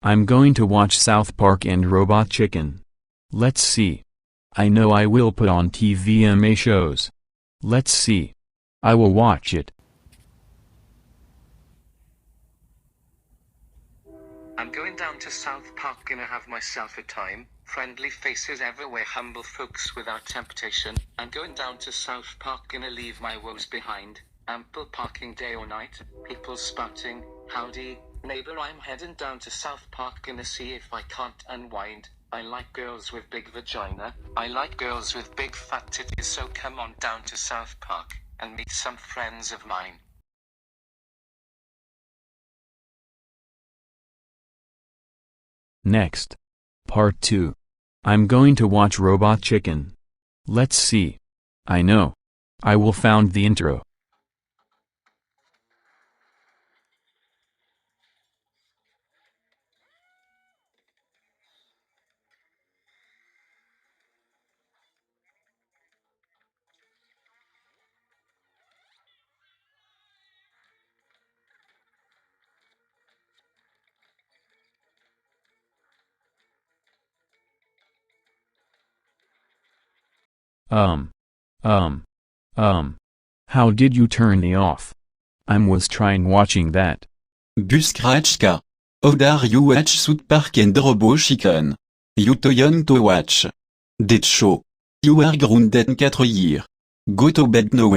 I'm going to watch South Park and Robot Chicken. Let's see. I know I will put on TVMA shows. Let's see. I will watch it. I'm going down to South Park, gonna have myself a time. Friendly faces everywhere, humble folks without temptation. I'm going down to South Park, gonna leave my woes behind. Ample parking day or night, people spouting, howdy, neighbor, I'm heading down to South Park, gonna see if I can't unwind. I like girls with big vagina, I like girls with big fat titties, so come on down to South Park, and meet some friends of mine. Next. Part 2. I'm going to watch Robot Chicken. Let's see. I know. I will found the intro. How did you turn me off? Was trying watching that. Buskrachka. Odar you watch South Park and Robo Chicken. You toyon to watch. That show. You are grounded 4 years. Go to bed now.